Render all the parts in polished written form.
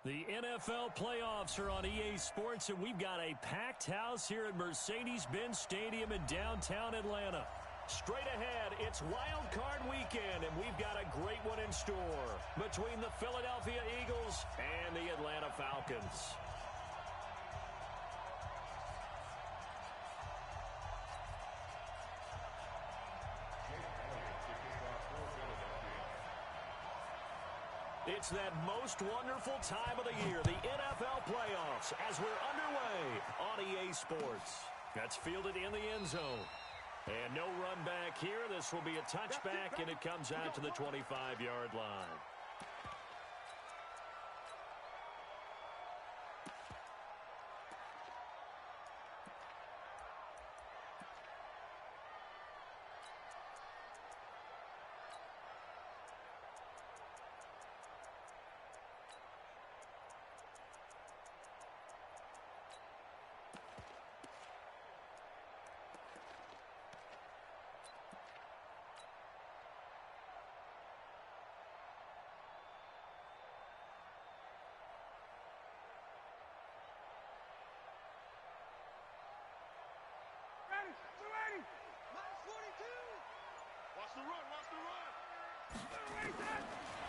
The NFL playoffs are on EA Sports, and we've got a packed house here at Mercedes-Benz Stadium in downtown Atlanta. Straight ahead, it's Wild Card Weekend, and we've got a great one in store between the Philadelphia Eagles and the Atlanta Falcons. It's that most wonderful time of the year, the NFL playoffs, as we're underway on EA Sports. That's fielded in the end zone. And no run back here. This will be a touchback, and it comes out to the 25-yard line.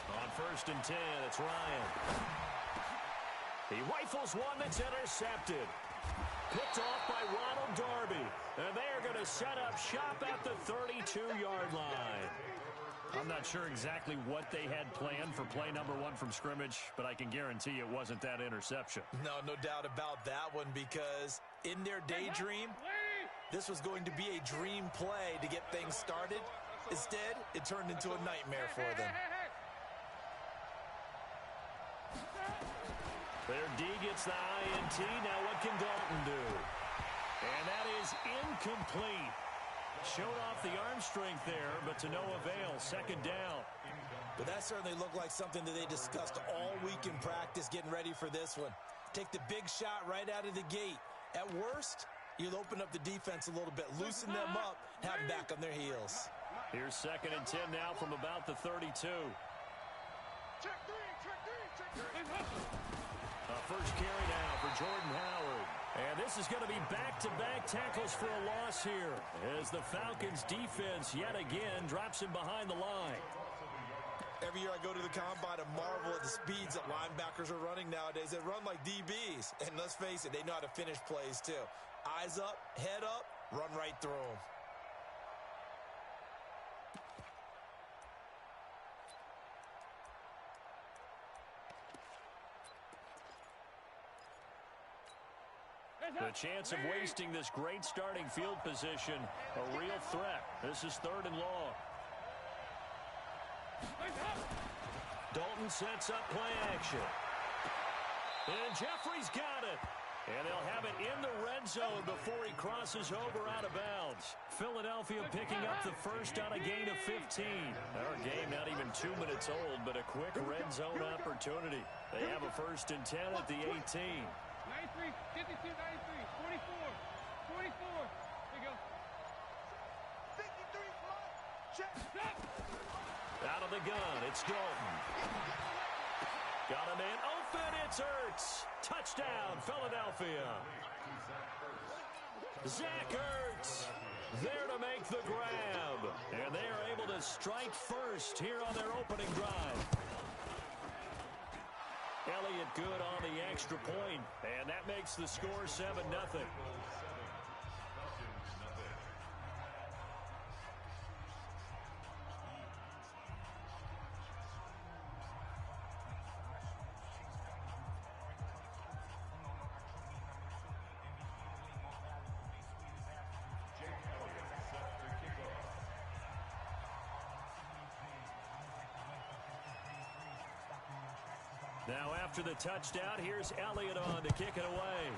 On 1st and 10, it's Ryan. He rifles one that's intercepted. Picked off by Ronald Darby. And they are going to set up shop at the 32-yard line. I'm not sure exactly what they had planned for play number 1 from scrimmage, but I can guarantee it wasn't that interception. No doubt about that one, because in their daydream, this was going to be a dream play to get things started. Instead, it turned into a nightmare for them. Their D gets the INT. Now what can Dalton do? And that is incomplete. Showed off the arm strength there, but to no avail. 2nd down. But that certainly looked like something that they discussed all week in practice getting ready for this one. Take the big shot right out of the gate. At worst, you'll open up the defense a little bit, loosen them up, have them back on their heels. Here's 2nd and 10 now from about the 32. Check three. First carry now for Jordan Howard. And this is going to be back-to-back tackles for a loss here, as the Falcons' defense yet again drops him behind the line. Every year I go to the combine and marvel at the speeds that linebackers are running nowadays. They run like DBs. And let's face it, they know how to finish plays too. Eyes up, head up, run right through them. The chance of wasting this great starting field position, a real threat. This is 3rd and long. Dalton sets up play action. And Jeffrey's got it. And they'll have it in the red zone before he crosses over out of bounds. Philadelphia picking up the first on a gain of 15. Our game not even 2 minutes old, but a quick red zone opportunity. They have a 1st and 10 at the 18. 93, 52, 93, 44, 44. There you go. 53, check. Out of the gun, it's Dalton. Got a man open, it's Ertz. Touchdown, Philadelphia. Zach Ertz there to make the grab. And they are able to strike first here on their opening drive. Elliott good on the extra point, and that makes the score 7-0. Now after the touchdown, here's Elliott on to kick it away.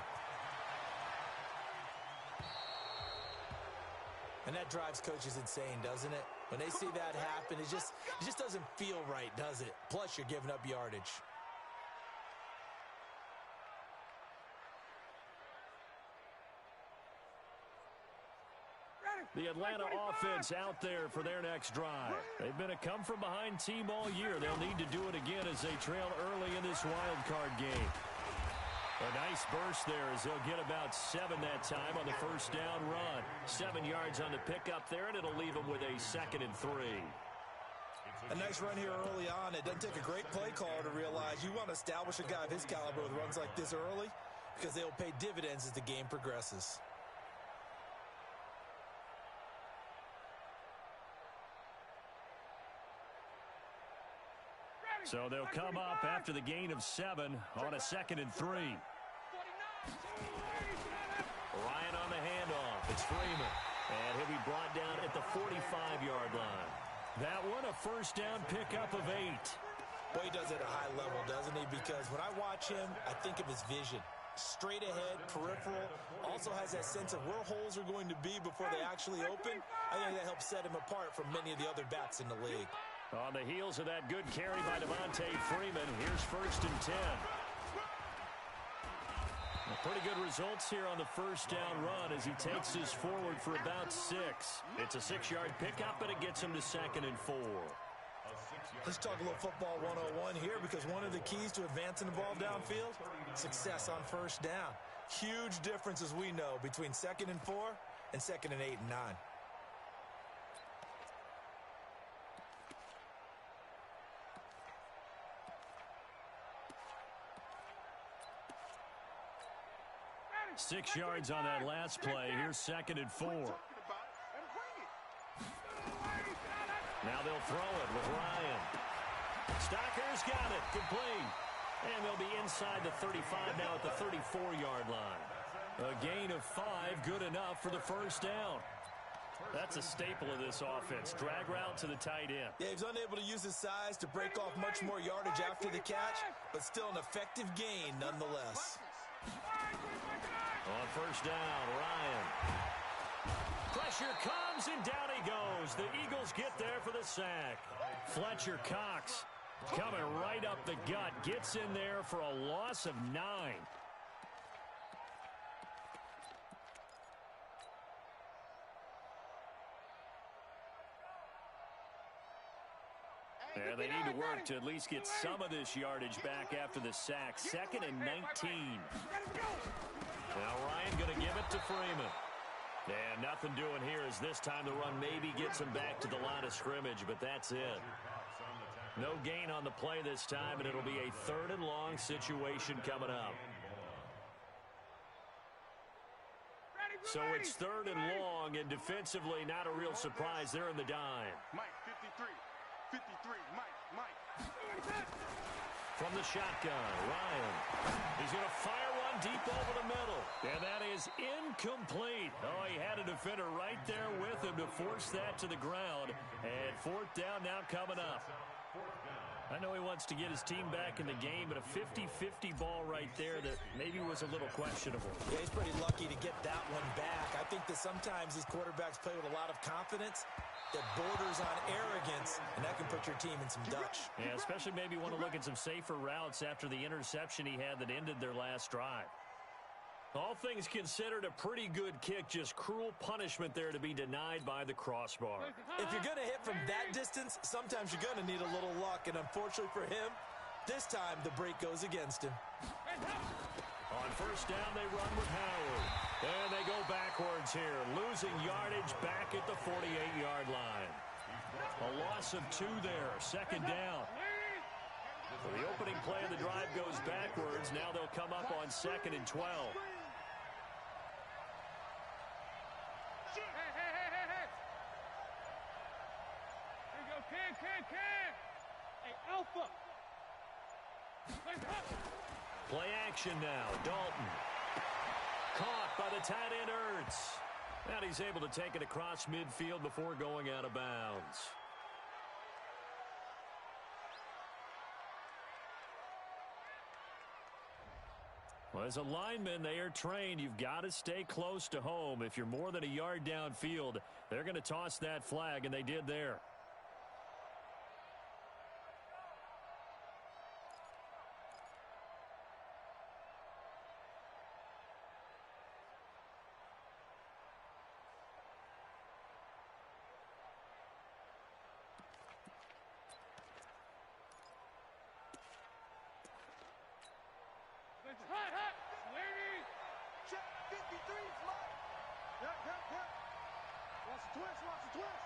And that drives coaches insane, doesn't it? When they see that happen, it just doesn't feel right, does it? Plus, you're giving up yardage. Ready. The Atlanta offense out there for their next drive. They've been a come-from-behind team all year. They'll need to do it again as they trail early in this wild card game. A nice burst there as they'll get about 7 that time on the first down run. 7 yards on the pickup there, and it'll leave them with a 2nd and 3. A nice run here early on. It doesn't take a great play caller to realize you want to establish a guy of his caliber with runs like this early because they'll pay dividends as the game progresses. So they'll come up after the gain of 7 on a 2nd and 3. Ryan on the handoff. It's Freeman. And he'll be brought down at the 45-yard line. That one, a first down pickup of 8. Well, he does it at a high level, doesn't he? Because when I watch him, I think of his vision. Straight ahead, peripheral, also has that sense of where holes are going to be before they actually open. I think that helps set him apart from many of the other backs in the league. On the heels of that good carry by Devontae Freeman, here's 1st and 10. Pretty good results here on the first down run as he takes this forward for about 6. It's a 6-yard pickup, but it gets him to 2nd and 4. Let's talk a little football 101 here because one of the keys to advancing the ball downfield, success on first down. Huge difference, as we know, between 2nd and 4 and 2nd and 8 and 9. Six yards on that last play. Here's 2nd and 4. Now they'll throw it with Ryan. Stocker's got it. Complete. And they'll be inside the 35 now at the 34-yard line. A gain of 5, good enough for the first down. That's a staple of this offense. Drag route to the tight end. Yeah, he's unable to use his size to break off much more yardage after the catch, but still an effective gain nonetheless. On first down, Ryan. Pressure comes, and down he goes. The Eagles get there for the sack. Fletcher Cox coming right up the gut. Gets in there for a loss of 9. Yeah, they need to work to at least get some of this yardage back after the sack. 2nd and 19. Now Ryan going to give it to Freeman. And nothing doing here as this time the run maybe gets him back to the line of scrimmage, but that's it. No gain on the play this time, and it'll be a 3rd and long situation coming up. So it's 3rd and long, and defensively not a real surprise. They're in the dime. Mike, 53. 53, Mike. From the shotgun, Ryan. He's going to fire one deep over the middle. And that is incomplete. Oh, he had a defender right there with him to force that to the ground. And 4th down now coming up. I know he wants to get his team back in the game, but a 50-50 ball right there that maybe was a little questionable. Yeah, he's pretty lucky to get that one back. I think that sometimes these quarterbacks play with a lot of confidence that borders on arrogance, and that can put your team in some Dutch. Yeah, especially maybe want to look at some safer routes after the interception he had that ended their last drive. All things considered, a pretty good kick, just cruel punishment there to be denied by the crossbar. If you're going to hit from that distance, sometimes you're going to need a little luck, and unfortunately for him, this time the break goes against him. On first down, they run with Howard. And they go backwards here, losing yardage back at the 48-yard line. A loss of 2 there, 2nd down. So the opening play of the drive goes backwards. Now they'll come up on 2nd and 12. Hey, Alpha. Play action now. Dalton. Caught by the tight end, Ertz. And he's able to take it across midfield before going out of bounds. Well, as a lineman, they are trained. You've got to stay close to home. If you're more than a yard downfield, they're going to toss that flag, and they did there. Check 53, fly. Yep. Watch the twist.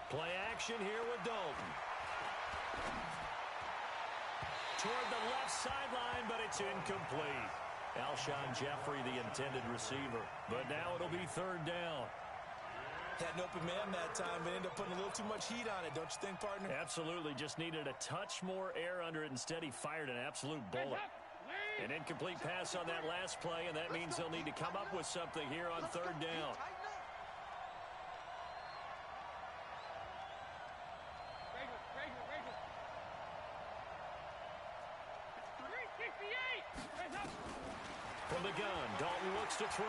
Play action here with Dalton. Toward the left sideline, but it's incomplete. Alshon Jeffrey, the intended receiver. But now it'll be third down. Had an open man that time, but ended up putting a little too much heat on it, don't you think, partner? Absolutely. Just needed a touch more air under it. Instead, he fired an absolute bullet. An incomplete pass on that last play, and that means they'll need to come up with something here on third down. From the gun, Dalton looks to throw.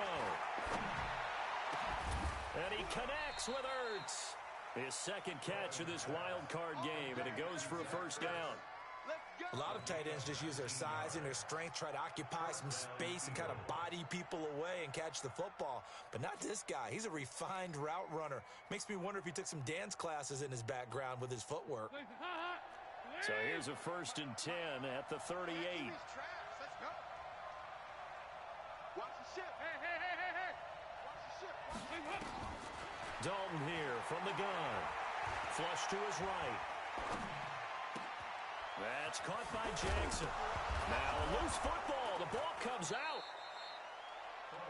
And he connects with Ertz. His second catch of this wild card game, and it goes for a first down. A lot of tight ends just use their size and their strength, try to occupy some space and kind of body people away and catch the football. But not this guy. He's a refined route runner. Makes me wonder if he took some dance classes in his background with his footwork. So here's a 1st and 10 at the 38. Watch the ship. Hey. Watch the ship. Dalton here from the gun. Flush to his right. That's caught by Jackson. Now a loose football. The ball comes out.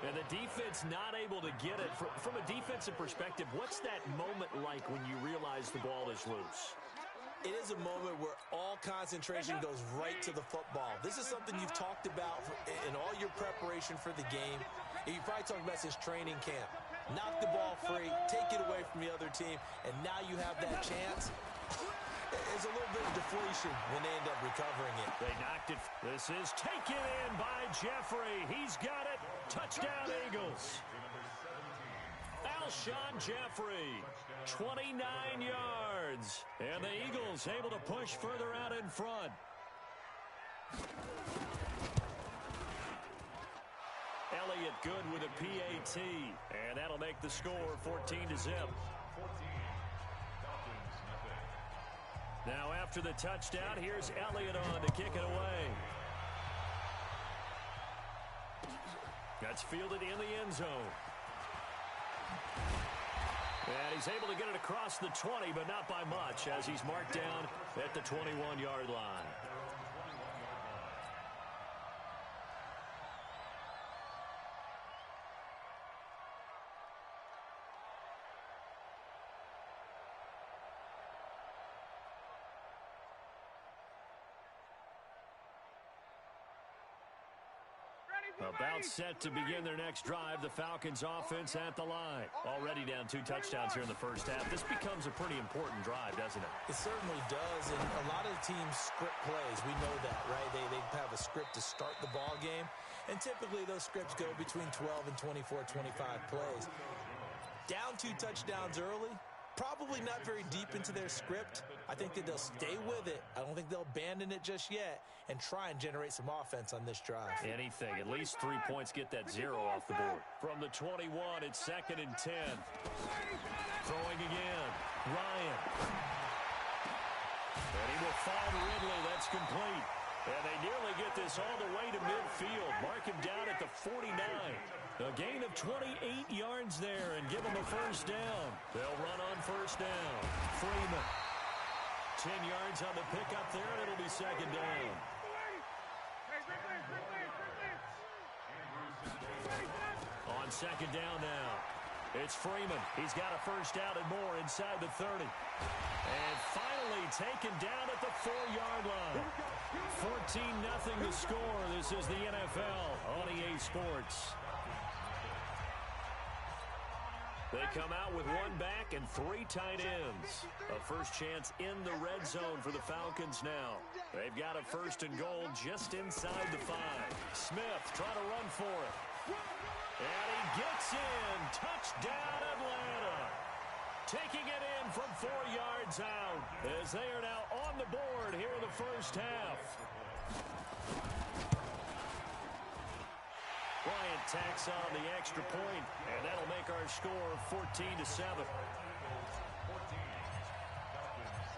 And the defense not able to get it. From a defensive perspective, what's that moment like when you realize the ball is loose? It is a moment where all concentration goes right to the football. This is something you've talked about in all your preparation for the game. You probably talked about since training camp. Knock the ball free, take it away from the other team, and now you have that chance. There's a little bit of deflation when they end up recovering it. They knocked it. This is taken in by Jeffrey. He's got it. Touchdown, Eagles. Alshon Jeffrey, 29 yards. And the Eagles able to push further out in front. Elliott good with a PAT. And that'll make the score 14-0. Now after the touchdown, here's Elliott on to kick it away. That's fielded in the end zone. And he's able to get it across the 20, but not by much, as he's marked down at the 21-yard line. About set to begin their next drive. The Falcons offense at the line. Already down 2 touchdowns here in the first half. This becomes a pretty important drive, doesn't it? It certainly does, and a lot of teams script plays. We know that, right? They have a script to start the ball game, and typically those scripts go between 12 and 24, 25 plays. Down 2 touchdowns early, probably not very deep into their script. I think that they'll stay with it. I don't think they'll abandon it just yet and try and generate some offense on this drive. Anything. At least 3 points, get that 0 off the board. From the 21, it's 2nd and 10. Throwing again. Ryan. And he will find Ridley. That's complete. And they nearly get this all the way to midfield. Mark him down at the 49. A gain of 28 yards there and give him a first down. They'll run on first down. Freeman. 10 yards on the pickup there, and it'll be 2nd down. On 2nd down now. It's Freeman. He's got a first down and more inside the 30. And finally taken down at the 4-yard line. 14-0 the score. This is the NFL on EA Sports. They come out with 1 back and 3 tight ends. A first chance in the red zone for the Falcons now. They've got a 1st and goal just inside the 5. Smith trying to run for it. And he gets in. Touchdown, Atlanta. Taking it in from 4 yards out as they are now on the board here in the first half. Bryant tacks on the extra point, and that'll make our score 14-7.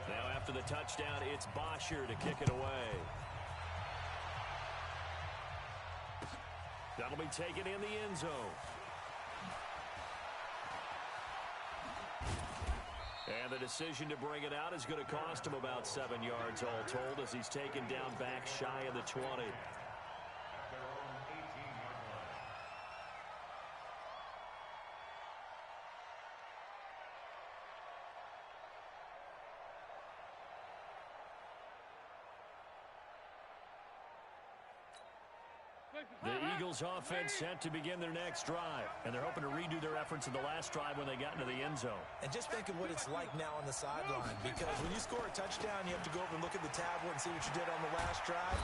Now after the touchdown, it's Bosher to kick it away. That'll be taken in the end zone. And the decision to bring it out is going to cost him about 7 yards all told as he's taken down back shy of the 20. The Eagles offense set to begin their next drive, and they're hoping to redo their efforts in the last drive when they got into the end zone. And just think of what it's like now on the sideline, because when you score a touchdown, you have to go over and look at the tablet and see what you did on the last drive.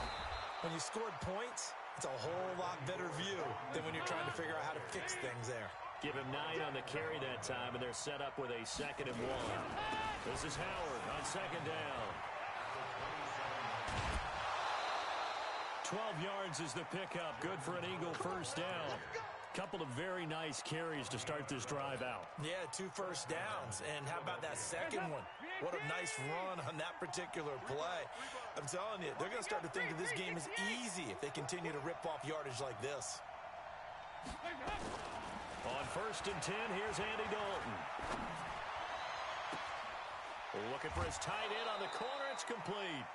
When you scored points, it's a whole lot better view than when you're trying to figure out how to fix things there. Give him 9 on the carry that time, and they're set up with a 2nd and 1. This is Howard on 2nd down. 12 yards is the pickup. Good for an Eagle first down. Couple of very nice carries to start this drive out. Yeah, 2 first downs. And how about that second one? What a nice run on that particular play. I'm telling you, they're going to start to think that this game is easy if they continue to rip off yardage like this. On 1st and 10, here's Andy Dalton. Looking for his tight end on the corner. It's complete.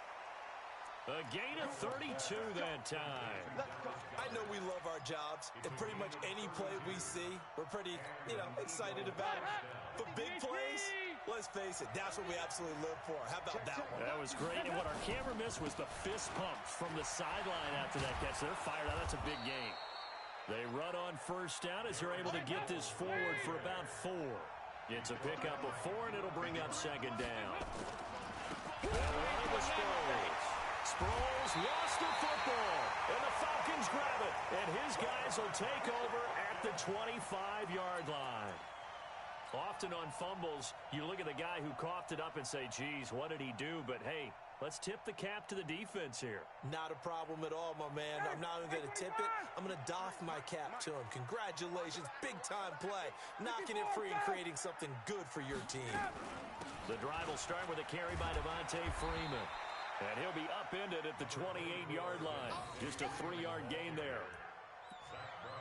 A gain of 32 that time. I know we love our jobs, and pretty much any play we see, we're pretty, excited about. But big plays, let's face it, that's what we absolutely live for. How about that one? That was great, and what our camera missed was the fist pump from the sideline after that catch. They're fired out. That's a big gain. They run on first down as they're able to get this forward for about 4. It's a pickup of 4, and it'll bring up 2nd down. And running with Sproles. Sproles lost the football, and the Falcons grab it, and his guys will take over at the 25-yard line. Often on fumbles, you look at the guy who coughed it up and say, geez, what did he do? But, hey, let's tip the cap to the defense here. Not a problem at all, my man. I'm not even going to tip it. I'm going to doff my cap to him. Congratulations, big-time play. Knocking it free and creating something good for your team. The drive will start with a carry by Devontae Freeman. And he'll be upended at the 28-yard line. Just a 3-yard gain there.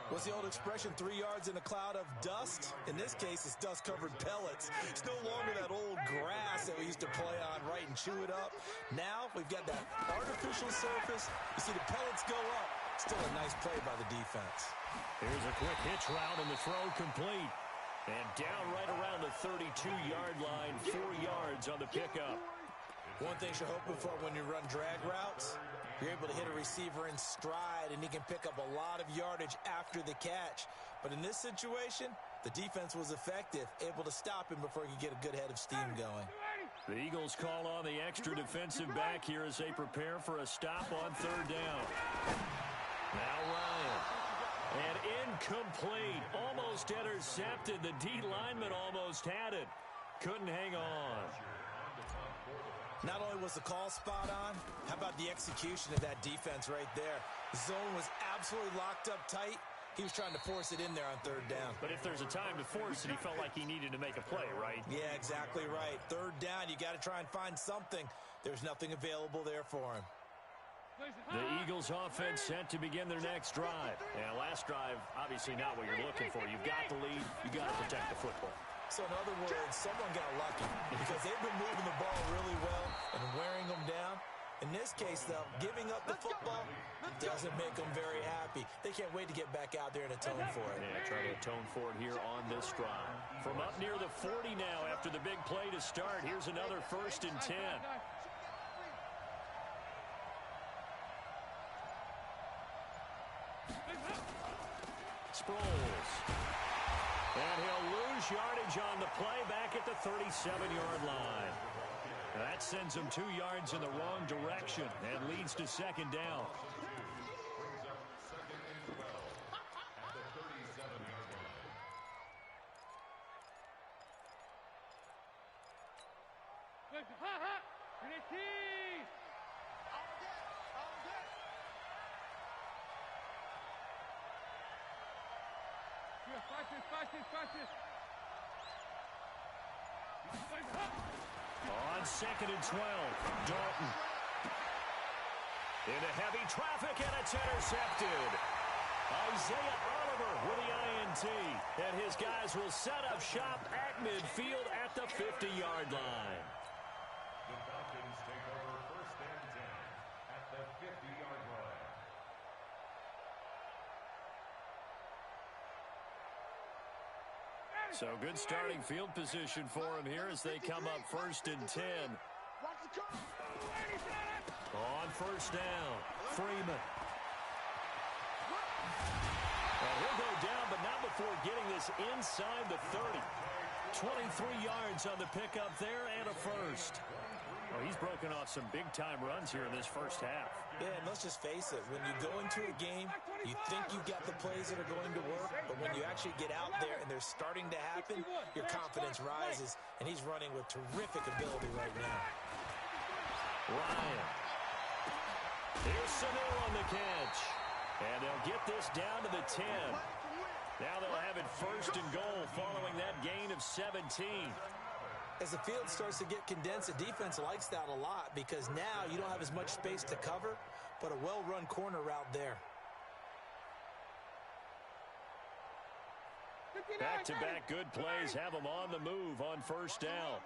What's the old expression, 3 yards in a cloud of dust? In this case, it's dust-covered pellets. It's no longer that old grass that we used to play on, right, and chew it up. Now we've got that artificial surface. You see the pellets go up. Still a nice play by the defense. Here's a quick hitch route, and the throw complete. And down right around the 32-yard line, 4 yards on the pickup. One thing you're hoping for when you run drag routes, you're able to hit a receiver in stride, and he can pick up a lot of yardage after the catch. But in this situation, the defense was effective, able to stop him before he could get a good head of steam going. The Eagles call on the extra defensive back here as they prepare for a stop on 3rd down. Now Ryan. And incomplete. Almost intercepted. The D lineman almost had it. Couldn't hang on. Not only was the call spot on, how about the execution of that defense right there? The zone was absolutely locked up tight. He was trying to force it in there on 3rd down. But if there's a time to force it, he felt like he needed to make a play, right? Yeah, exactly right. 3rd down, you got to try and find something. There's nothing available there for him. The Eagles offense set to begin their next drive. And last drive, obviously not what you're looking for. You've got the lead. You've got to protect the football. So in other words, someone got lucky because they've been moving the ball really well and wearing them down. In this case, though, giving up the football doesn't make them very happy. They can't wait to get back out there and atone for it. Yeah, try to atone for it here on this drive. From up near the 40 now after the big play to start, here's another 1st and 10. Sproles. And he'll lose yardage on the play back at the 37-yard line. That sends him 2 yards in the wrong direction and leads to 2nd down. On 2nd and 12, Dalton. Into heavy traffic, and it's intercepted. Isaiah Oliver with the INT. And his guys will set up shop at midfield at the 50-yard line. The Falcons take over 1st and 10 at the 50-yard line. So good starting field position for him here as they come up 1st and 10. On 1st down, Freeman. Well, he'll go down, but not before getting this inside the 30. 23 yards on the pickup there and a first. Well, he's broken off some big-time runs here in this first half. Yeah, and let's just face it. When you go into a game, you think you've got the plays that are going to work, but when you actually get out there and they're starting to happen, your confidence rises, and he's running with terrific ability right now. Ryan. Here's Sanu on the catch. And they'll get this down to the 10. Now they'll have it 1st and goal following that gain of 17. As the field starts to get condensed, the defense likes that a lot because now you don't have as much space to cover, but a well-run corner route there. Back-to-back good plays have them on the move on 1st down.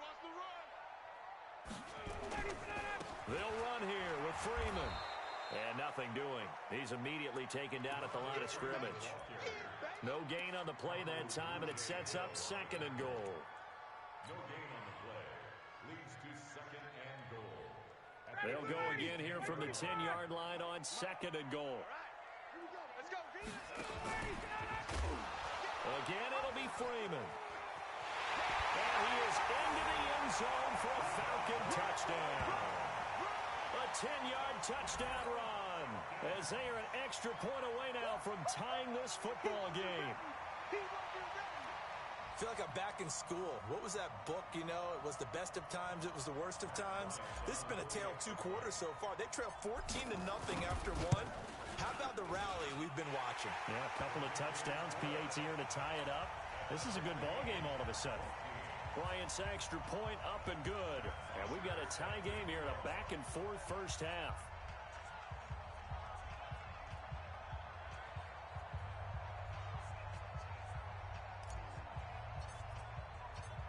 They'll run here with Freeman. And nothing doing. He's immediately taken down at the line of scrimmage. No gain on the play that time, and it sets up 2nd and goal. No gain on the play. Leads to 2nd and goal. They'll go again here from the 10-yard line on 2nd and goal. Again, it'll be Freeman. And he is into the end zone for a Falcon touchdown. A 10-yard touchdown run as they are an extra point away now from tying this football game. I feel like I'm back in school. What was that book, you know? It was the best of times. It was the worst of times. This has been a tale of 2 quarters so far. They trail 14-0 after 1. How about the rally we've been watching? Yeah, a couple of touchdowns. PAT here to tie it up. This is a good ball game all of a sudden. Bryant's extra point up and good. And we've got a tie game here in a back-and-forth first half.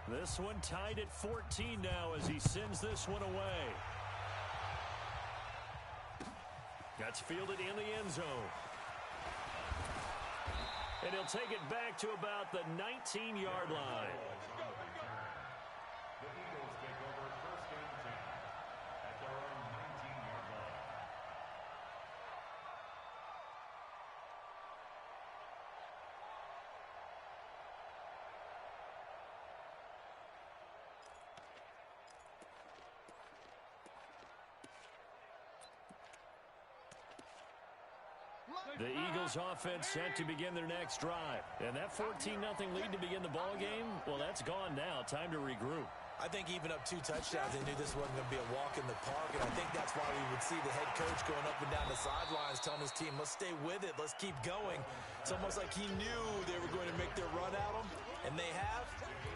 This one tied at 14 now as he sends this one away. That's fielded in the end zone. And he'll take it back to about the 19-yard line. The Eagles take over 1st and 10 at their own 19-yard line. The Eagles offense set to begin their next drive. And that 14-0 lead to begin the ball game, well, that's gone now. Time to regroup. I think even up 2 touchdowns, they knew this wasn't going to be a walk in the park, and I think that's why we would see the head coach going up and down the sidelines telling his team, let's stay with it, let's keep going. It's almost like he knew they were going to make their run at him, and they have.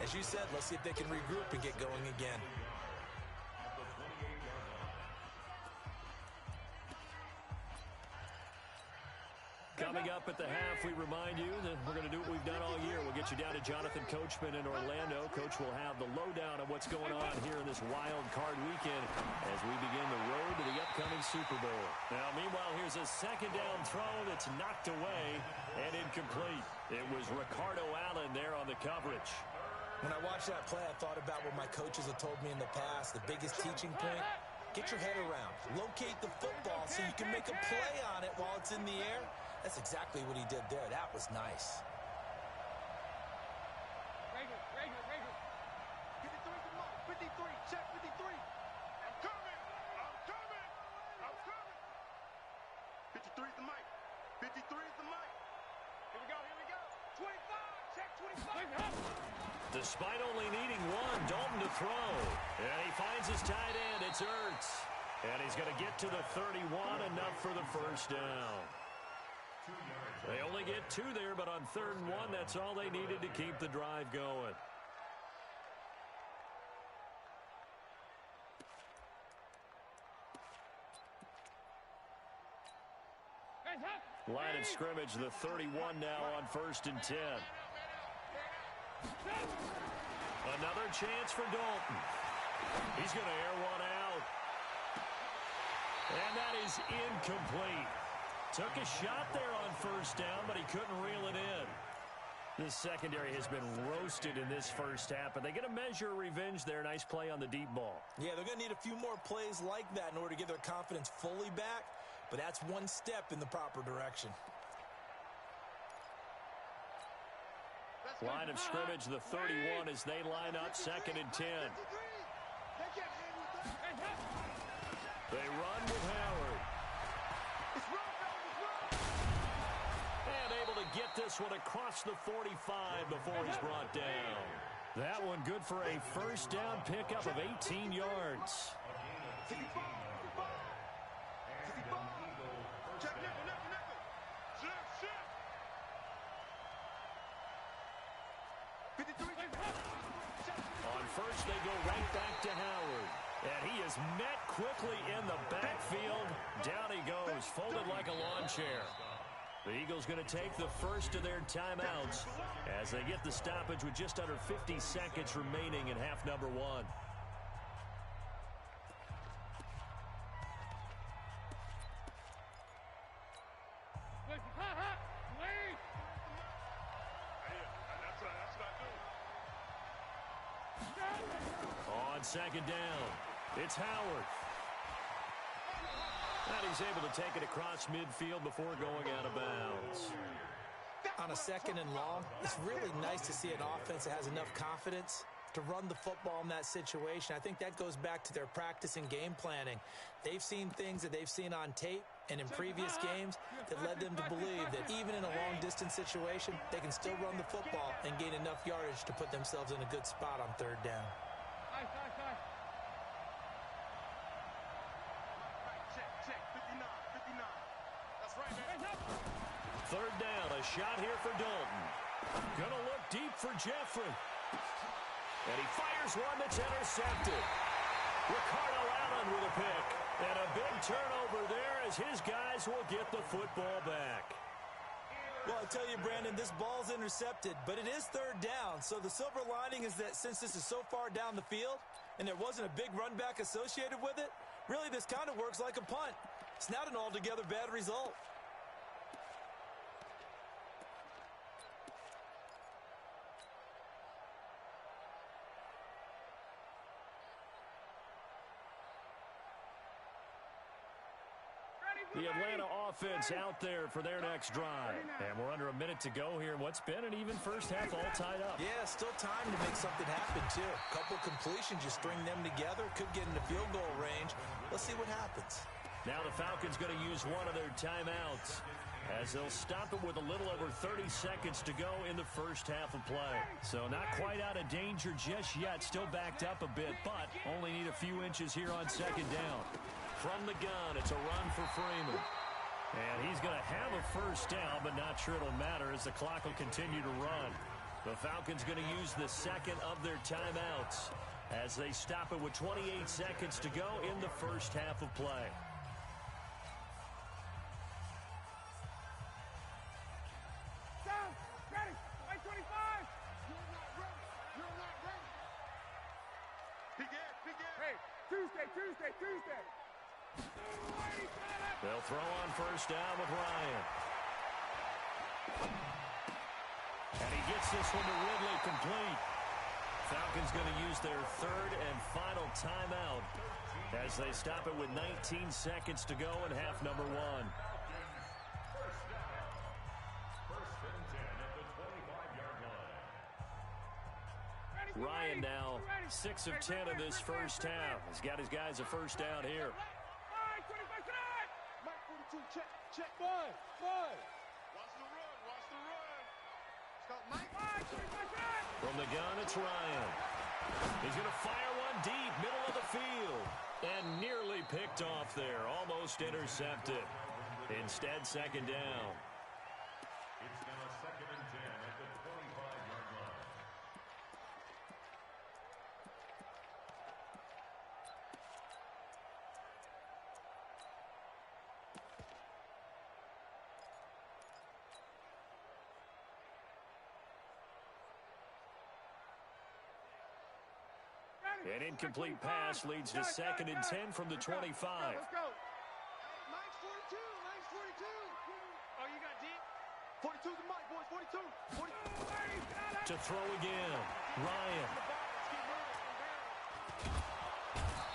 As you said, let's see if they can regroup and get going again. Coming up at the half, we remind you that we're going to do what we've done all year. We'll get you down to Jonathan Coachman in Orlando. Coach will have the lowdown of what's going on here in this wild card weekend as we begin the road to the upcoming Super Bowl. Now, meanwhile, here's a 2nd down throw that's knocked away and incomplete. It was Ricardo Allen there on the coverage. When I watched that play, I thought about what my coaches have told me in the past. The biggest teaching point, get your head around. Locate the football so you can make a play on it while it's in the air. That's exactly what he did there. That was nice. Rager. 53, check 53. I'm coming. 53 is the mic. 53 is the mic. Here we go. 25, check 25. Despite only needing 1, Dalton to throw. And he finds his tight end. It's Ertz. And he's going to get to the 31, enough for the first down. They only get 2 there, but on 3rd and 1, that's all they needed to keep the drive going. Line of scrimmage, the 31 now on 1st and 10. Another chance for Dalton. He's going to air one out. And that is incomplete. Took a shot there on 1st down, but he couldn't reel it in. This secondary has been roasted in this first half, but they get a measure of revenge there. Nice play on the deep ball. Yeah, they're going to need a few more plays like that in order to get their confidence fully back, but that's one step in the proper direction. Line of scrimmage, the 31 as they line up 2nd and 10. They run with Howard. And able to get this one across the 45 before he's brought down. That one good for a 1st down pickup of 18 yards. On 1st, they go right back to Howard. And he is met quickly in the backfield. Down he goes, folded like a lawn chair. The Eagles going to take the first of their timeouts as they get the stoppage with just under 50 seconds remaining in half number 1. On 2nd down, it's Howard. And he's able to take it across midfield before going out of bounds. On a 2nd and long, it's really nice to see an offense that has enough confidence to run the football in that situation. I think that goes back to their practice and game planning. They've seen things that they've seen on tape and in previous games that led them to believe that even in a long-distance situation, they can still run the football and gain enough yardage to put themselves in a good spot on 3rd down. Third down, a shot here for Dalton. Gonna look deep for Jeffrey. And he fires one that's intercepted. Ricardo Allen with a pick. And a big turnover there as his guys will get the football back. Well, I tell you, Brandon, this ball's intercepted, but it is 3rd down. So the silver lining is that since this is so far down the field and there wasn't a big run back associated with it, really this kind of works like a punt. It's not an altogether bad result. The Atlanta offense out there for their next drive. And we're under a minute to go here in what's been an even first half all tied up. Yeah, still time to make something happen, too. Couple completions, you string them together, could get into field goal range. Let's see what happens. Now the Falcons going to use one of their timeouts as they'll stop it with a little over 30 seconds to go in the first half of play. So not quite out of danger just yet. Still backed up a bit, but only need a few inches here on 2nd down. From the gun, it's a run for Freeman. And he's going to have a 1st down, but not sure it'll matter as the clock will continue to run. The Falcons going to use the 2nd of their timeouts as they stop it with 28 seconds to go in the first half of play. Down, ready, 25. You're not ready. You're not ready. Big air. Hey, Tuesday. They'll throw on 1st down with Ryan. And he gets this one to Ridley complete. Falcons going to use their 3rd and final timeout as they stop it with 19 seconds to go in half number 1. Ryan now 6 of 10 in this first half. He's got his guys a 1st down here. Check. Boy. Watch the run. Stop, Mike. From the gun, it's Ryan. He's going to fire one deep, middle of the field. And nearly picked off there. Almost intercepted. Instead, 2nd down. It's now 2nd and 10 at the 25-yard line. An incomplete pass leads to 2nd and 10 from the 25. Let's go. Mike's 42. Mike's 42. Oh, you got deep? 42's the mic, boys. 42. 42. To throw again. Ryan.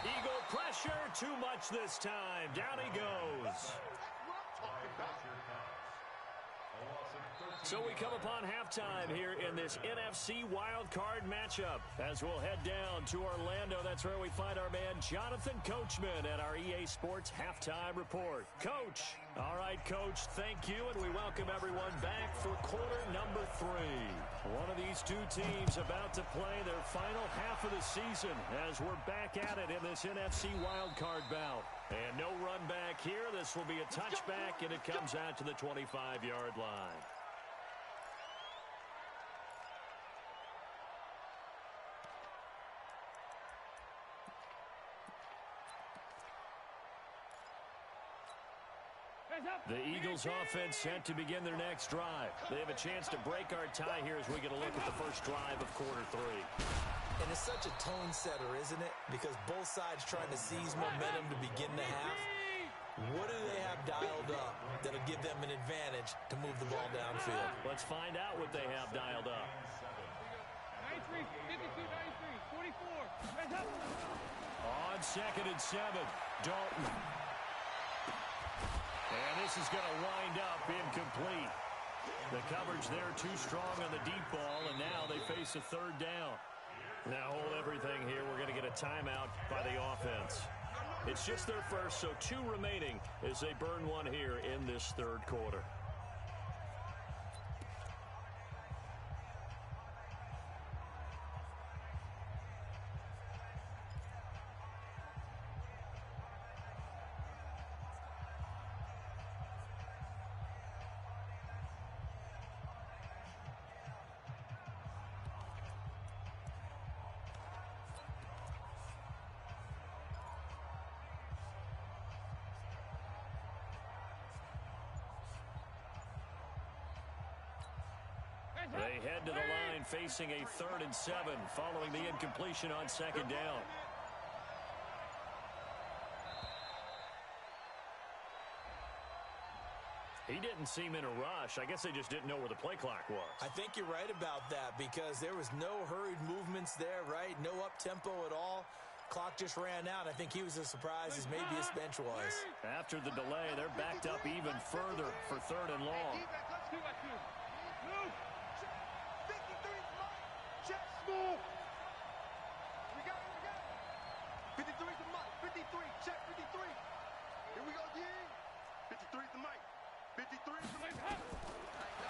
Eagle pressure. Too much this time. Down he goes. So we come upon halftime here in this NFC wildcard matchup. As we'll head down to Orlando, that's where we find our man Jonathan Coachman at our EA Sports Halftime Report. Coach. All right, Coach, thank you, and we welcome everyone back for quarter number 3. One of these two teams about to play their final half of the season as we're back at it in this NFC wildcard bout. And no run back here. This will be a touchback, and it comes out to the 25-yard line. The Eagles offense set to begin their next drive. They have a chance to break our tie here as we get a look at the first drive of quarter 3. And it's such a tone setter, isn't it? Because both sides trying to seize momentum to begin the half. What do they have dialed up that'll give them an advantage to move the ball downfield? Let's find out what they have dialed up. 93, 52, 93, 44. On 2nd and 7, Dalton. And this is going to wind up incomplete. The coverage there too strong on the deep ball, and now they face a 3rd down. Now hold everything here. We're going to get a timeout by the offense. It's just their first, so 2 remaining as they burn one here in this 3rd quarter. They head to the line facing a 3rd and 7 following the incompletion on 2nd down. He didn't seem in a rush. I guess they just didn't know where the play clock was. I think you're right about that because there was no hurried movements there, right? No up-tempo at all. Clock just ran out. I think he was as surprised as maybe his bench was. After the delay, they're backed up even further for 3rd and long. Move. We got it. 53 is the mic. 53. Check 53. Here we go, D. 53 is the mic. 53 is the mic.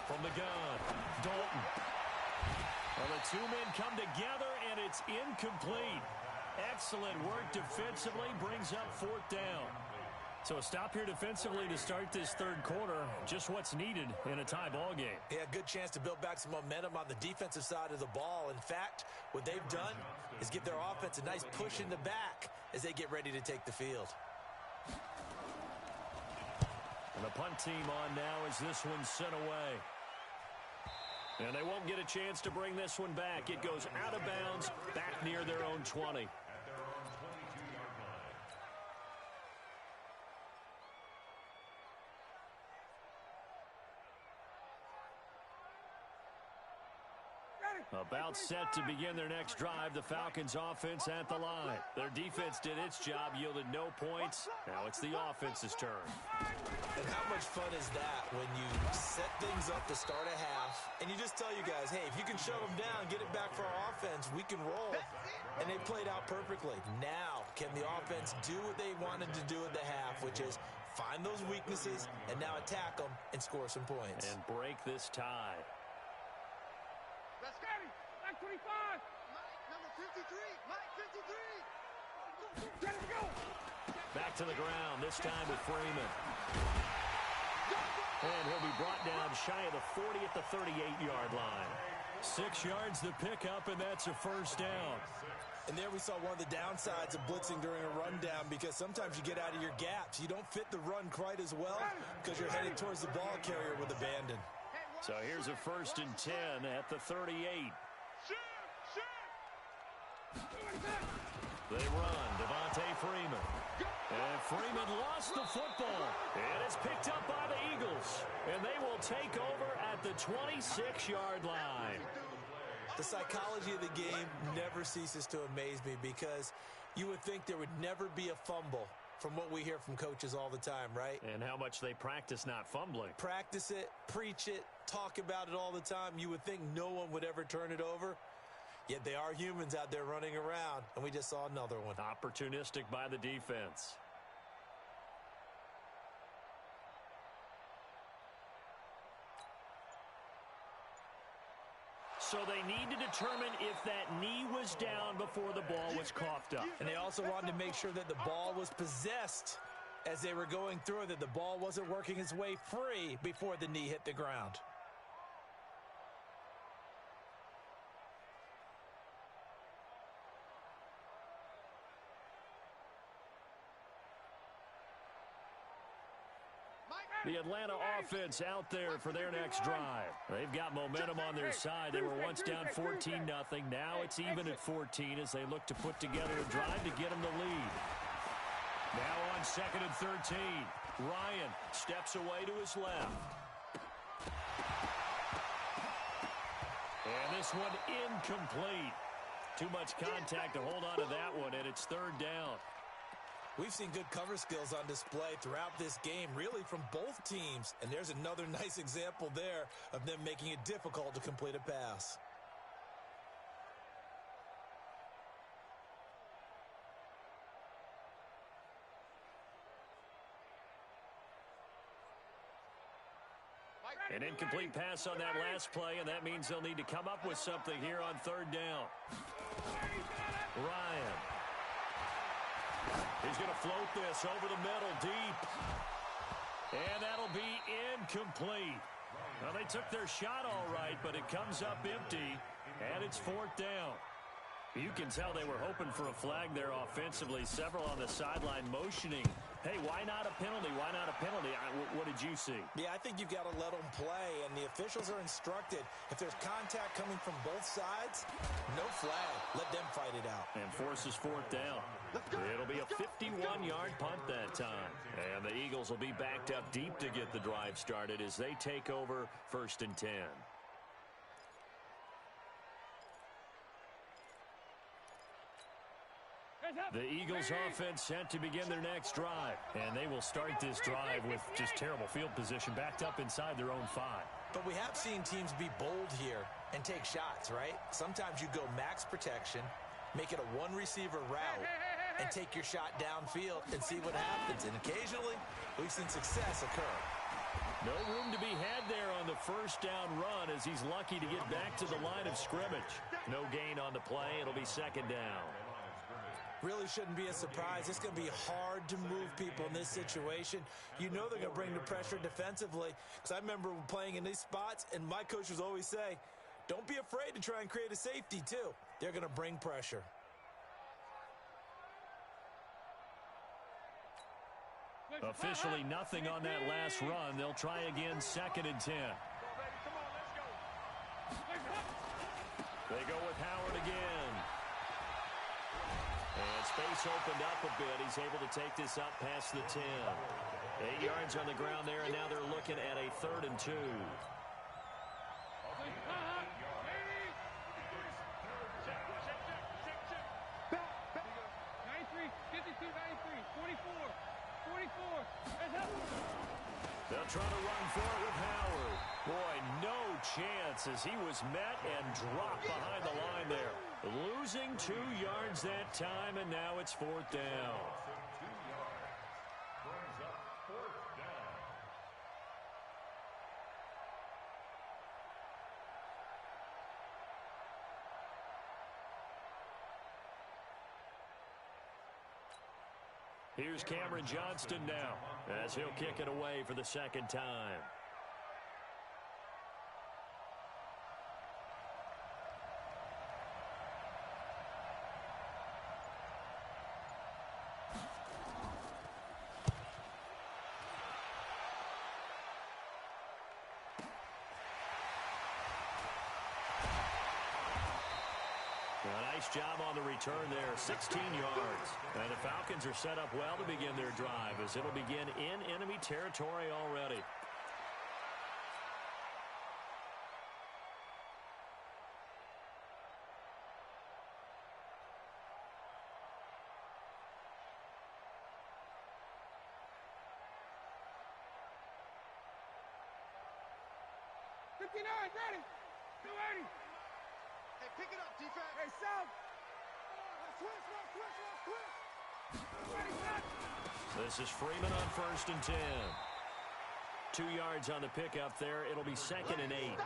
From the gun, Dalton. Well, the 2 men come together, and it's incomplete. Excellent work defensively, brings up 4th down. So a stop here defensively to start this 3rd quarter. Just what's needed in a tie ball game. Yeah, good chance to build back some momentum on the defensive side of the ball. In fact, what they've done is give their offense a nice push in the back as they get ready to take the field. And the punt team on now as this one's sent away. And they won't get a chance to bring this one back. It goes out of bounds back near their own 20. About set to begin their next drive, the Falcons offense at the line. Their defense did its job, yielded no points. Now it's the offense's turn. And how much fun is that when you set things up to start a half, and you just tell you guys, hey, if you can shut them down, get it back for our offense, we can roll. And they played out perfectly. Now, can the offense do what they wanted to do at the half, which is find those weaknesses and now attack them and score some points. And break this tie. Let's go. Mike 25. Mike number 53. Mike 53. Let it go. Back to the ground, this time with Freeman. And he'll be brought down shy of the 40 at the 38-yard line. 6 yards the pickup, and that's a first down. And there we saw one of the downsides of blitzing during a rundown because sometimes you get out of your gaps. You don't fit the run quite as well because you're headed towards the ball carrier with abandon. So here's a 1st and 10 at the 38. They run. Devontae Freeman. And Freeman lost the football. And it's picked up by the Eagles. And they will take over at the 26-yard line. The psychology of the game never ceases to amaze me because you would think there would never be a fumble from what we hear from coaches all the time, right? And how much they practice not fumbling. Practice it, preach it, talk about it all the time. You would think no one would ever turn it over. Yet they are humans out there running around, and we just saw another one. Opportunistic by the defense. So they need to determine if that knee was down before the ball was coughed up. And they also wanted to make sure that the ball was possessed as they were going through, that the ball wasn't working its way free before the knee hit the ground. The Atlanta offense out there for their next drive. They've got momentum on their side. They were once down 14-0. Now it's even at 14 as they look to put together a drive to get them the lead. Now on 2nd and 13. Ryan steps away to his left. And this one incomplete. Too much contact to hold on to that one, and it's 3rd down. We've seen good cover skills on display throughout this game, really from both teams. And there's another nice example there of them making it difficult to complete a pass. An incomplete pass on that last play, and that means they'll need to come up with something here on 3rd down. Ryan. He's going to float this over the middle deep. And that'll be incomplete. Well, they took their shot all right, but it comes up empty, and it's 4th down. You can tell they were hoping for a flag there offensively. Several on the sideline motioning. Hey, why not a penalty? Why not a penalty? What did you see? Yeah, I think you've got to let them play, and the officials are instructed. If there's contact coming from both sides, no flag. Let them fight it out. And forces 4th down. It'll be a 51-yard punt that time. And the Eagles will be backed up deep to get the drive started as they take over 1st and 10. The Eagles offense set to begin their next drive. And they will start this drive with just terrible field position backed up inside their own 5. But we have seen teams be bold here and take shots, right? Sometimes you go max protection, make it a one-receiver route, and take your shot downfield and see what happens. And occasionally, we've seen success occur. No room to be had there on the 1st down run as he's lucky to get back to the line of scrimmage. No gain on the play. It'll be 2nd down. Really shouldn't be a surprise. It's going to be hard to move people in this situation. You know they're going to bring the pressure defensively. Because I remember playing in these spots, and my coach would always say, don't be afraid to try and create a safety, too. They're going to bring pressure. Officially nothing on that last run. They'll try again 2nd and 10. They go with Howard again. And space opened up a bit. He's able to take this up past the 10. 8 yards on the ground there, and now they're looking at a 3rd and 2. They'll try to run for it with Howard. Boy, no chance as he was met and dropped behind the line there. Losing 2 yards that time, and now it's 4th down. Brings up 4th down. Here's Cameron Johnston now as he'll kick it away for the 2nd time. Nice job on the return there, 16 yards. And the Falcons are set up well to begin their drive as it'll begin in enemy territory already. Ready. 280. Hey, pick it up, defense. Hey, South. Switch. This is Freeman on 1st and 10. 2 yards on the pickup there. It'll be 2nd and 8.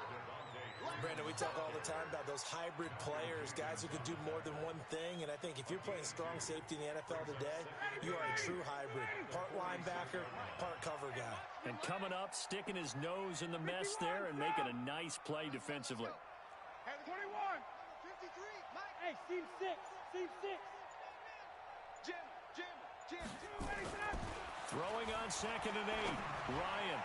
Brandon, we talk all the time about those hybrid players, guys who can do more than one thing, and I think if you're playing strong safety in the NFL today, you are a true hybrid. Part linebacker, part cover guy. And coming up, sticking his nose in the mess there and making a nice play defensively. Hey, 21. 53. Mike. Hey, seam 6. Jim. Throwing on 2nd and 8. Ryan.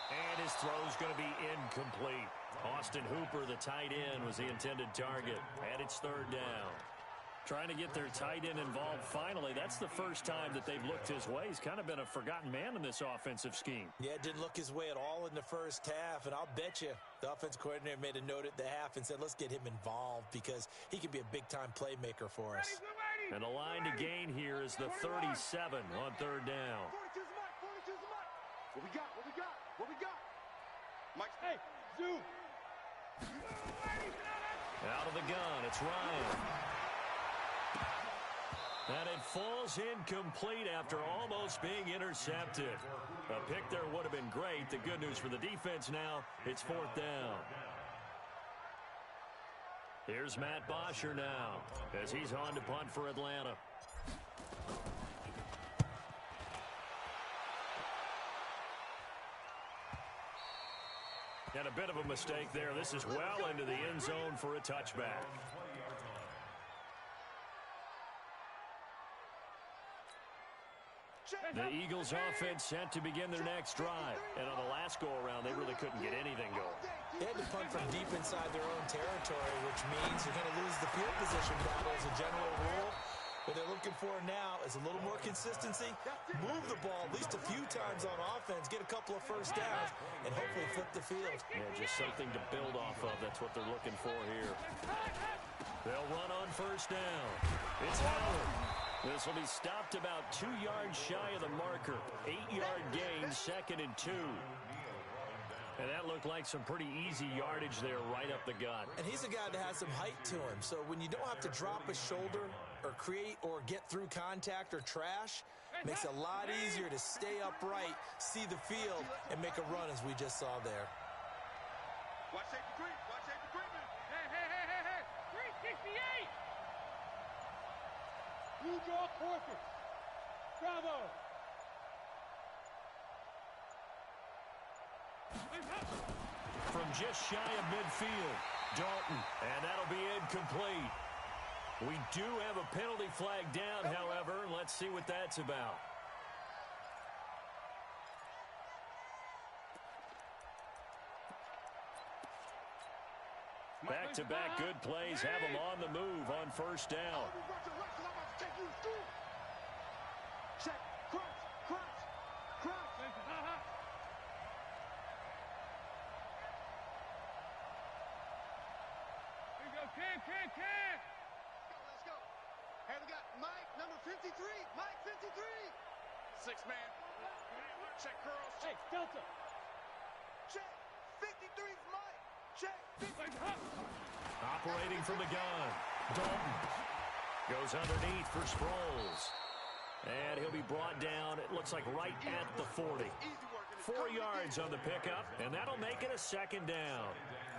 And his throw's going to be incomplete. Austin Hooper, the tight end, was the intended target. And it's 3rd down. Trying to get their tight end involved finally. That's the first time that they've looked his way. He's kind of been a forgotten man in this offensive scheme. Yeah, didn't look his way at all in the first half. And I'll bet you the offense coordinator made a note at the half and said, let's get him involved because he can be a big-time playmaker for us. And the line to gain here is the 37 on 3rd down. 42's Mike. What we got? Mike, hey, zoom. Out of the gun, it's Ryan. And it falls incomplete after almost being intercepted. A pick there would have been great. The good news for the defense now, it's 4th down. Here's Matt Bosher now as he's on to punt for Atlanta. And a bit of a mistake there. This is well into the end zone for a touchback. The Eagles offense set to begin their next drive. And on the last go-around, they really couldn't get anything going. They had to punt from deep inside their own territory, which means you're going to lose the field position battle as a general rule. What they're looking for now is a little more consistency, move the ball at least a few times on offense, get a couple of first downs, and hopefully flip the field. Yeah, just something to build off of. That's what they're looking for here. They'll run on 1st down. It's Howard. This will be stopped about 2 yards shy of the marker. 8-yard gain, 2nd and 2. And that looked like some pretty easy yardage there right up the gut. And he's a guy that has some height to him. So when you don't have to drop a shoulder or create or get through contact or trash, makes it a lot easier to stay upright, see the field, and make a run as we just saw there. Watch safety creep. Hey. 368. You draw quarters. Bravo. From just shy of midfield, Dalton, and that'll be incomplete. We do have a penalty flag down, however, and let's see what that's about. Back-to-back good plays have them on the move on 1st down. Check, crunch. Can. Let's go. Hey, we got Mike, number 53. Mike, 53. 6-man. Check curls. Hey, Delta. Check. 53's Mike. Check. 50. Operating from the gun. Dalton goes underneath for Sproles. And he'll be brought down, it looks like right at the 40. 4 yards on the pickup, and that'll make it a 2nd down.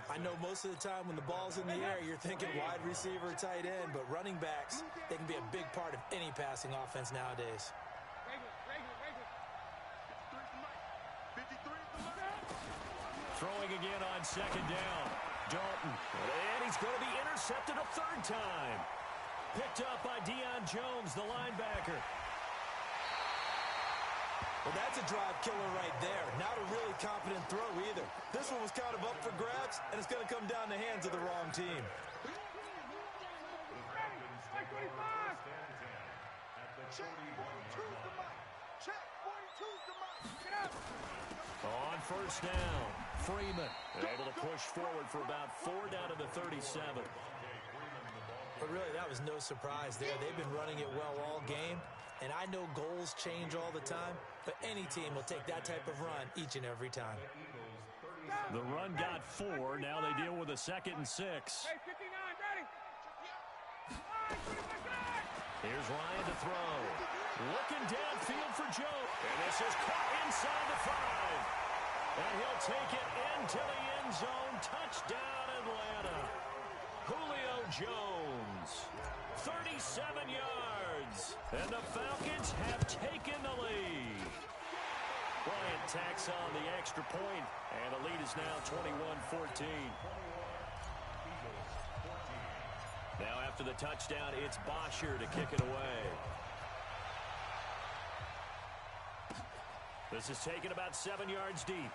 I know most of the time when the ball's in the air, you're thinking wide receiver, tight end, but running backs, they can be a big part of any passing offense nowadays. Throwing again on 2nd down. Dalton, and he's going to be intercepted a 3rd time. Picked up by Deion Jones, the linebacker. Well, that's a drive killer right there. Not a really confident throw either. This one was kind of up for grabs, and it's going to come down the hands of the wrong team. Check. 42's the mic. Check. 42's the mic. Get up. On first down, Freeman able to push forward for about 4 down to the 37. But really, that was no surprise there. They've been running it well all game, and I know goals change all the time, but any team will take that type of run each and every time. The run got 4. Now they deal with a 2nd and 6. Hey, 59, ready. Here's Ryan to throw. Looking downfield for Joe. And this is caught inside the 5. And he'll take it into the end zone. Touchdown, Atlanta. Julio Jones. 37 yards. And the Falcons have taken the lead. Bryant tacks on the extra point, and the lead is now 21-14. Now after the touchdown, it's Bosher to kick it away. This is taken about 7 yards deep.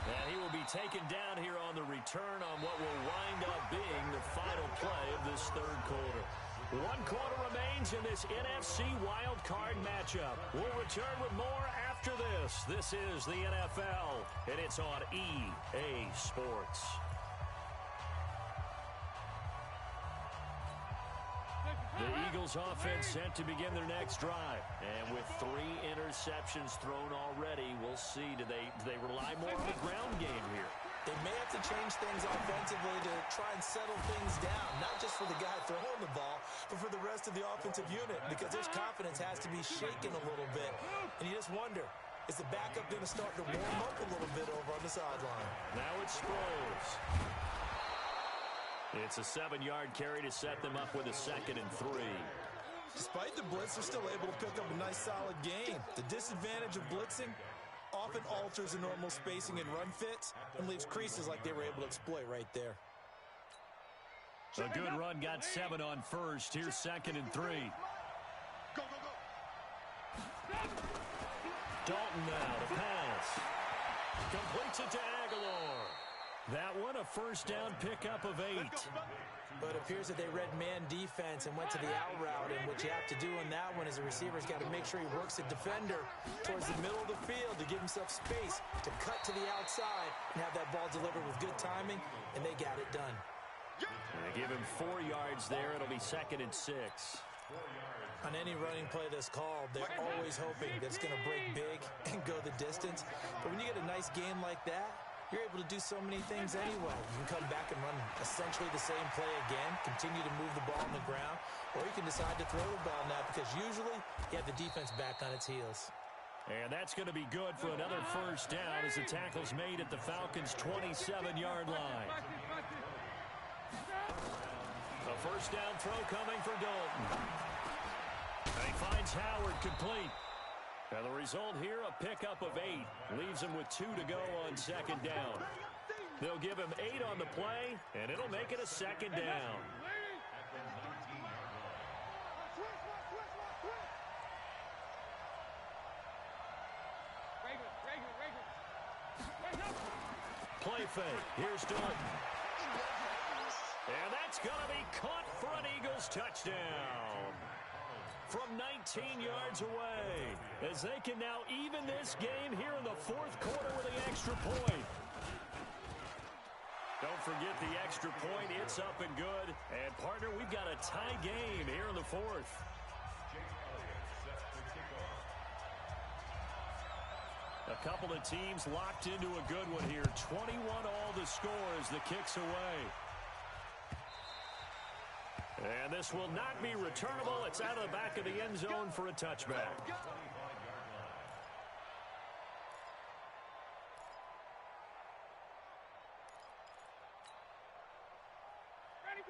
And he will be taken down here on the return on what will wind up being the final play of this third quarter. 1 quarter remains in this NFC wildcard matchup. We'll return with more after this. This is the NFL, and it's on EA Sports. The Eagles offense set to begin their next drive. And with 3 interceptions thrown already, we'll see, do they rely more on the ground game here? They may have to change things offensively to try and settle things down, not just for the guy throwing the ball, but for the rest of the offensive unit, because their confidence has to be shaken a little bit. And you just wonder, is the backup going to start to warm up a little bit over on the sideline? Now it's Sproles. It's a 7-yard carry to set them up with a 2nd and 3. Despite the blitz, they're still able to pick up a nice, solid gain. The disadvantage of blitzing often alters the normal spacing and run fits and leaves creases like they were able to exploit right there. A good run got 7 on first. Here's 2nd and 3. Go, go, go. Dalton now to pass. Completes it to Aguilar. That one a first down pickup of 8. But it appears that they read man defense and went to the out route, and what you have to do on that one is the receiver's got to make sure he works the defender towards the middle of the field to give himself space to cut to the outside and have that ball delivered with good timing, and they got it done. And they give him 4 yards there. It'll be 2nd and 6. On any running play that's called, they're always hoping that it's going to break big and go the distance. But when you get a nice game like that, you're able to do so many things anyway. You can come back and run essentially the same play again, continue to move the ball on the ground, or you can decide to throw the ball now because usually you have the defense back on its heels. And that's going to be good for another first down as the tackle's made at the Falcons' 27-yard line. A first down throw coming for Dalton. And he finds Howard complete. And the result here, a pickup of 8. Leaves him with 2 to go on 2nd down. They'll give him 8 on the play, and it'll make it a 2nd down. Play fake. Here's Dalton. And that's going to be caught for an Eagles touchdown. From 19 yards away, as they can now even this game here in the 4th quarter with the extra point. Don't forget the extra point. It's up and good. And, partner, we've got a tie game here in the 4th. A couple of teams locked into a good one here. 21 all the score as the kick's away. And this will not be returnable. It's out of the back of the end zone for a touchback.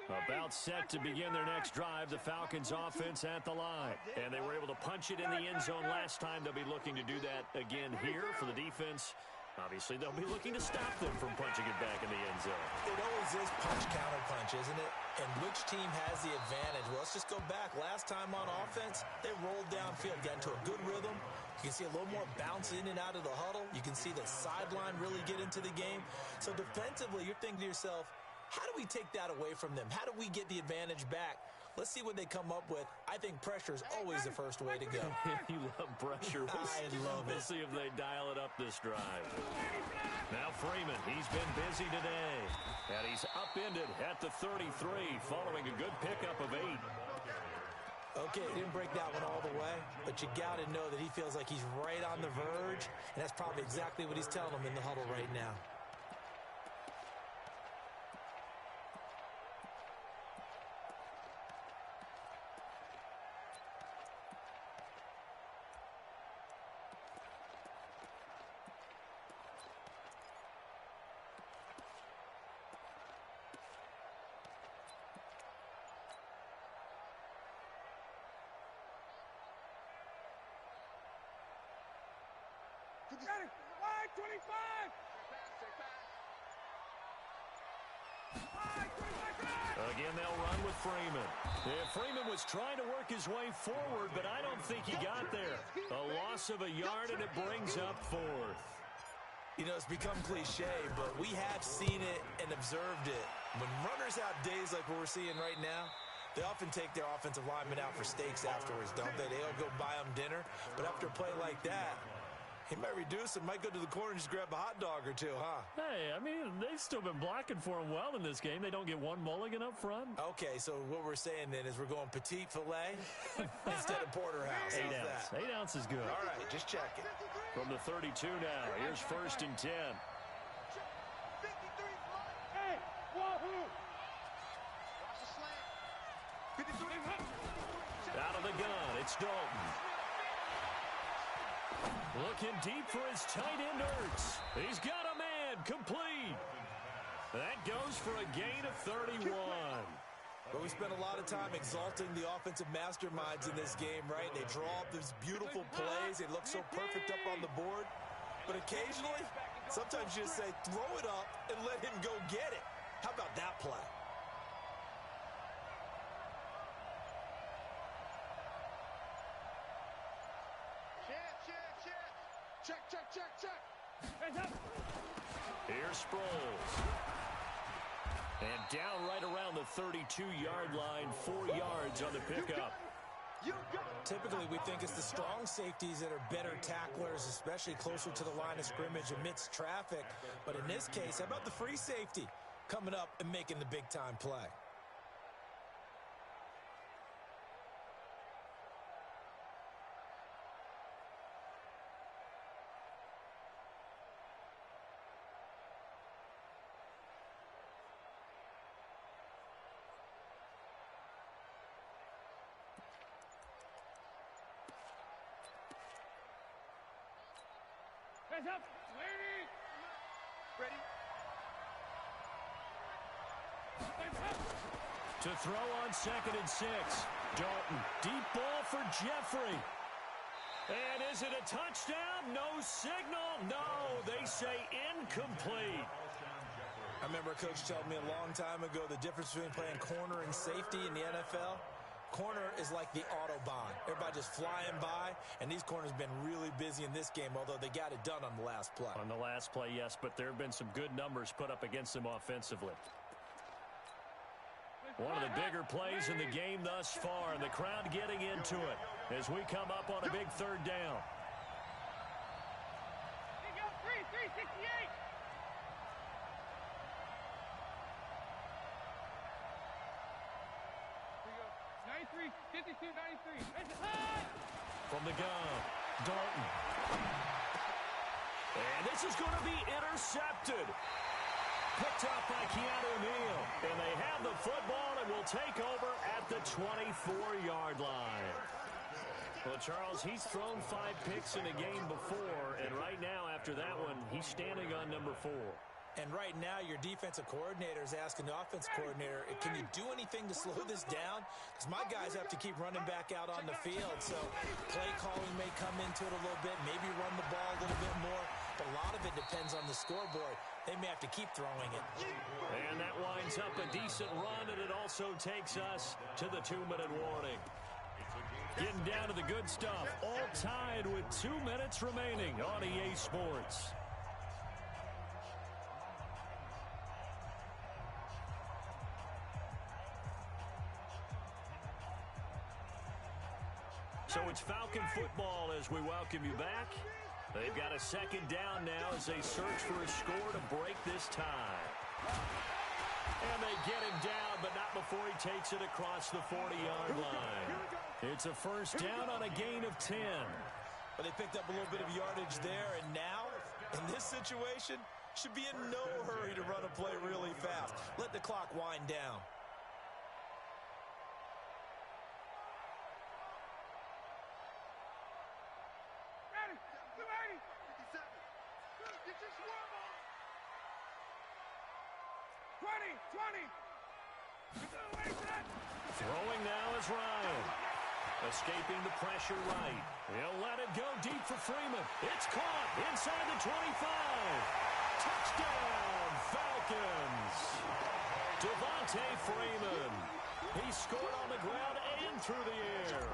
About set to begin their next drive, the Falcons offense at the line. And they were able to punch it in the end zone last time. They'll be looking to do that again here for the defense. Obviously, they'll be looking to stop them from punching it back in the end zone. It always is punch-counter-punch, isn't it? And which team has the advantage? Well, let's just go back. Last time on offense, they rolled downfield, got into a good rhythm. You can see a little more bounce in and out of the huddle. You can see the sideline really get into the game. So defensively, you're thinking to yourself, how do we take that away from them? How do we get the advantage back? Let's see what they come up with. I think pressure is always the first way to go. You love pressure. I love it. We'll see if they dial it up this drive. Now Freeman, he's been busy today. And he's upended at the 33 following a good pickup of 8. Okay, didn't break that one all the way, but you got to know that he feels like he's right on the verge, and that's probably exactly what he's telling them in the huddle right now. Got it. Wide 25. Again, they'll run with Freeman. Yeah, Freeman was trying to work his way forward, but I don't think he got there. A loss of a yard, and it brings up 4th. You know, it's become cliche, but we have seen it and observed it. When runners have days like what we're seeing right now, they often take their offensive linemen out for steaks afterwards, don't they? They'll go buy them dinner, but after a play like that, he might reduce and might go to the corner and just grab a hot dog or two, huh? Hey, I mean, they've still been blocking for him well in this game. They don't get one mulligan up front. Okay, so what we're saying then is we're going petite filet instead of porterhouse. 8 ounce. 8 ounce is good. All right, just checking. From the 32 now, here's 1st and 10. Hey, wahoo! Watch the slant. 53. Out of the gun, it's Dalton. Looking deep for his tight end, Ertz. He's got a man, complete. That goes for a gain of 31. But we spent a lot of time exalting the offensive masterminds in this game, right? They draw up these beautiful plays. They look so perfect up on the board. But occasionally, sometimes you just say, throw it up and let him go get it. How about that play? Check. Here's Sproles. And down right around the 32-yard line, 4 yards on the pickup. Typically, we think it's the strong safeties that are better tacklers, especially closer to the line of scrimmage amidst traffic. But in this case, how about the free safety coming up and making the big-time play? Hands up. Ready. To throw on 2nd and 6. Dalton, deep ball for Jeffrey. And is it a touchdown? No signal. No, they say incomplete. I remember a coach told me a long time ago the difference between playing corner and safety in the NFL. Corner is like the Autobahn. Everybody just flying by, and these corners have been really busy in this game, although they got it done on the last play. On the last play, yes, but there have been some good numbers put up against them offensively. One of the bigger plays in the game thus far, and the crowd getting into it as we come up on a big 3rd down. 368. 52, 93. From the gun, Dalton. And this is going to be intercepted. Picked up by Keanu Neal. And they have the football and will take over at the 24-yard line. Well, Charles, he's thrown 5 picks in a game before, and right now, after that one, he's standing on number 4. And right now, your defensive coordinator is asking the offense coordinator, can you do anything to slow this down? Because my guys have to keep running back out on the field. So play calling may come into it a little bit, maybe run the ball a little bit more. But a lot of it depends on the scoreboard. They may have to keep throwing it. And that winds up a decent run, and it also takes us to the 2-minute warning. Getting down to the good stuff, all tied with 2 minutes remaining on EA Sports. So it's Falcon football as we welcome you back. They've got a second down now as they search for a score to break this tie. And they get him down, but not before he takes it across the 40-yard line. It's a first down on a gain of 10. But they picked up a little bit of yardage there, and now, in this situation, should be in no hurry to run a play really fast. Let the clock wind down. Throwing now is Ryan. Escaping the pressure right. He'll let it go deep for Freeman. It's caught inside the 25. Touchdown, Falcons. Devontae Freeman. He scored on the ground and through the air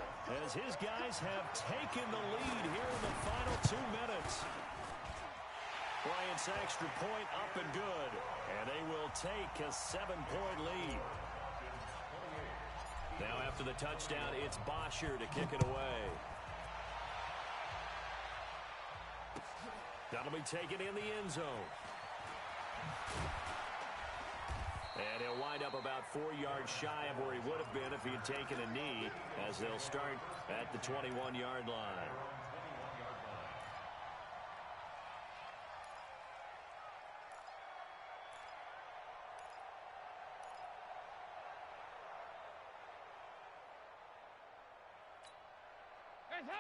as his guys have taken the lead here in the final 2 minutes. Bryant's extra point up and good, and they will take a 7-point lead. Now after the touchdown, it's Bosher to kick it away. That'll be taken in the end zone. And he'll wind up about 4 yards shy of where he would have been if he had taken a knee, as they'll start at the 21-yard line.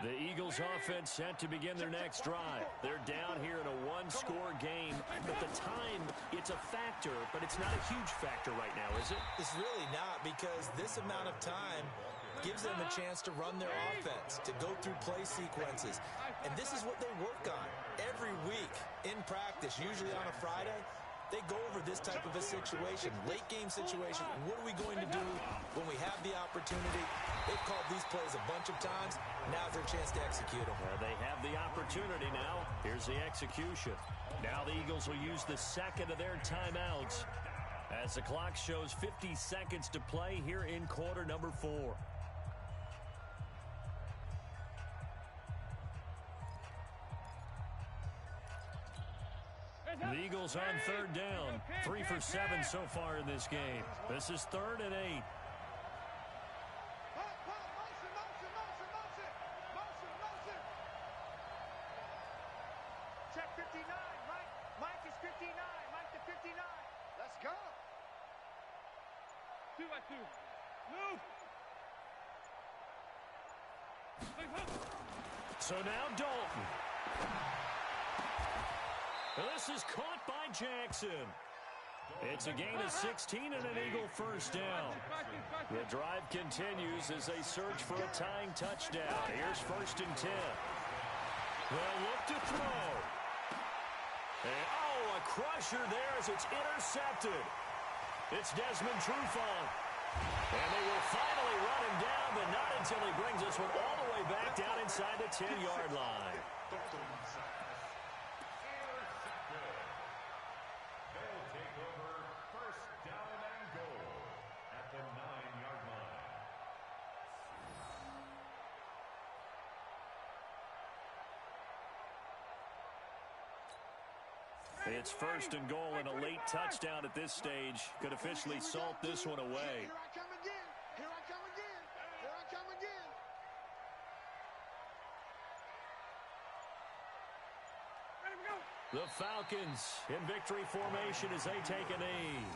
The Eagles offense set to begin their next drive. They're down here in a one-score game, but the time, it's a factor, but it's not a huge factor right now, is it? It's really not, because this amount of time gives them a chance to run their offense, to go through play sequences. And this is what they work on every week in practice, usually on a Friday. They go over this type of a situation, late-game situation. What are we going to do when we have the opportunity? They've called these plays a bunch of times. Now's their chance to execute them. They have the opportunity now. Here's the execution. Now the Eagles will use the second of their timeouts as the clock shows 50 seconds to play here in quarter number 4. The Eagles on third down. 3 for 7 so far in this game. This is 3rd and 8. Check 59, Mike. Mike is 59. Mike to 59. Let's go. 2-by-2. Move. So now Dalton. This is caught by Jackson. It's a gain of 16 and an Eagle first down. The drive continues as they search for a tying touchdown. Here's 1st and 10. They'll look to throw. And, a crusher there as it's intercepted. It's Desmond Trufant. And they will finally run him down, but not until he brings this one all the way back down inside the 10-yard line. It's 1st and goal, and a late touchdown at this stage could officially salt this one away. Here I come again. Here I come again. Here I come again. Ready to go. The Falcons in victory formation as they take a knee.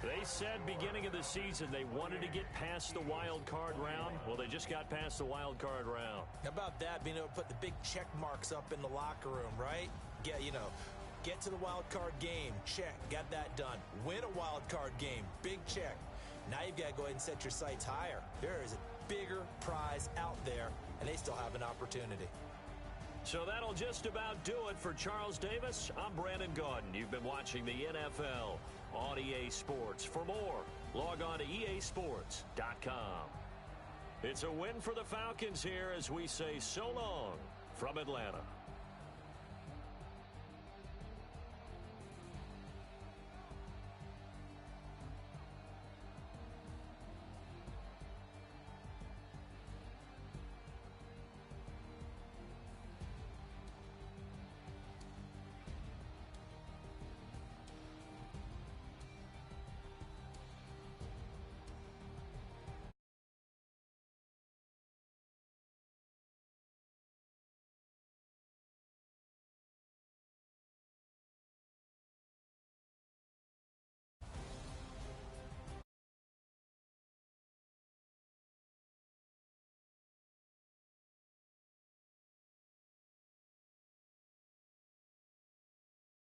They said beginning of the season they wanted to get past the wild card round. Well, they just got past the wild card round. How about that, being able to put the big check marks up in the locker room, right? Get to the wild card game, check, got that done. Win a wild card game, big check. Now you've got to go ahead and set your sights higher. There is a bigger prize out there, and they still have an opportunity. So that'll just about do it for Charles Davis. I'm Brandon Gaudin. You've been watching the NFL on EA Sports. For more, log on to easports.com. It's a win for the Falcons here as we say so long from Atlanta.